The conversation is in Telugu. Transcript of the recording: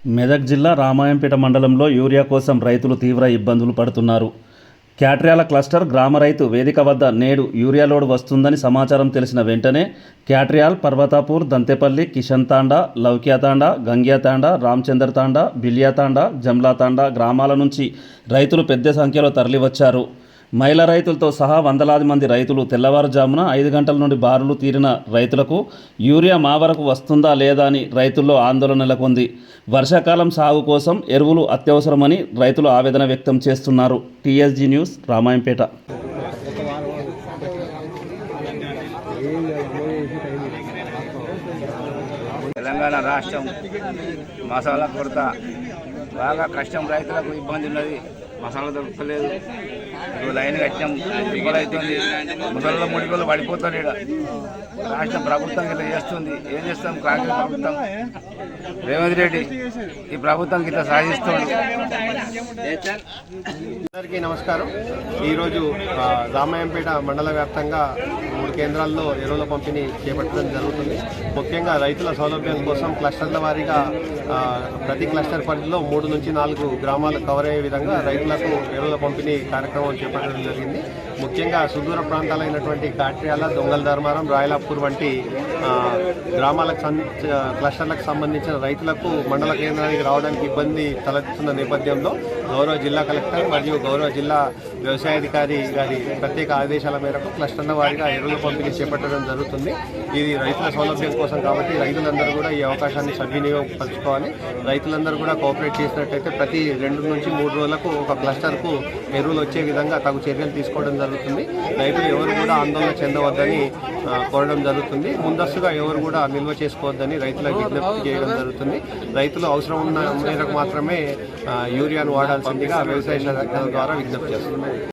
మెదక్ జిల్లా రామాయంపేట మండలంలో యూరియా కోసం రైతులు తీవ్ర ఇబ్బందులు పడుతున్నారు. క్యాట్ర్యాల క్లస్టర్ గ్రామ రైతు వేదిక వద్ద నేడు యూరియా లోడ్ వస్తుందని సమాచారం తెలిసిన వెంటనే క్యాట్ర్యాల్, పర్వతాపూర్, దంతేపల్లి, కిషన్ తాండా, లౌక్యా తాండా, గంగ్యా తాండా, రామచందర్ తాండా, బిలియా తాండా, జమ్లా తాండా గ్రామాల నుంచి రైతులు పెద్ద సంఖ్యలో తరలివచ్చారు. మహిళా రైతులతో సహా వందలాది మంది రైతులు తెల్లవారుజామున 5 గంటల నుండి బారులు తీరిన రైతులకు యూరియా మా వరకు వస్తుందా లేదా అని రైతుల్లో ఆందోళన నెలకొంది. వర్షాకాలం సాగు కోసం ఎరువులు అత్యవసరమని రైతులు ఆవేదన వ్యక్తం చేస్తున్నారు. TSG news, Ramayampet. తెలంగాణ రాష్ట్రం మసాలా కొరత బాగా కష్టం, రైతులకు ఇబ్బంది ఉన్నది. మసాలా దొరకలేదు. లైన్ కట్టాం, ముక్కలు అవుతుంది. ముసలిలో ముడికలు పడిపోతారు. ఇక్కడ రాష్ట్ర ప్రభుత్వం ఇట్లా చేస్తుంది. ఏం చేస్తాం? కాంగ్రెస్ ప్రభుత్వం, రేవంత్ రెడ్డి ఈ ప్రభుత్వం ఇట్లా సాధిస్తుంది. అందరికీ నమస్కారం. ఈరోజు రామాయంపేట మండల వ్యాప్తంగా 3 కేంద్రాల్లో ఎరువుల పంపిణీ చేపట్టడం జరుగుతుంది. ముఖ్యంగా రైతుల సౌలభ్యం కోసం క్లస్టర్ల వారీగా ప్రతి క్లస్టర్ పరిధిలో 3 నుంచి 4 గ్రామాలు కవర్ అయ్యే విధంగా రైతులకు ఎరువుల పంపిణీ కార్యక్రమం చేపట్టడం జరిగింది. ముఖ్యంగా సుదూర ప్రాంతాలైనటువంటి కాట్ర్యాల, దొంగల ధర్మారం, రాయలాపూర్ వంటి గ్రామాలకు క్లస్టర్లకు సంబంధించిన రైతులకు మండల కేంద్రానికి రావడానికి ఇబ్బంది తలెత్తుతున్న నేపథ్యంలో గౌరవ జిల్లా కలెక్టర్ మరియు గౌరవ జిల్లా వ్యవసాయాధికారి గారి ప్రత్యేక ఆదేశాల మేరకు క్లస్టర్ల వారీగా ఎరువుల పంపిణీ చేపట్టడం జరుగుతుంది. ఇది రైతుల సౌలభ్యం కోసం కాబట్టి రైతులందరూ కూడా ఈ అవకాశాన్ని సద్వినియోగపరచుకోవాలి. రైతులందరూ కూడా కోఆపరేట్ చేసినట్టయితే ప్రతి 2 నుంచి 3 రోజులకు ఒక క్లస్టర్కు ఎరువులు వచ్చే విధంగా తగు చర్యలు తీసుకోవడం జరుగుతుంది. రైతులు ఎవరు కూడా ఆందోళన చెందవద్దని కోరడం జరుగుతుంది. ముందస్తుగా ఎవరు కూడా నిల్వ చేసుకోవద్దని రైతులకు విజ్ఞప్తి చేయడం జరుగుతుంది. రైతులు అవసరం ఉన్న మేరకు మాత్రమే యూరియాను వాడాల్సిందిగా వ్యవసాయ శాఖ ద్వారా విజ్ఞప్తి చేస్తున్నారు.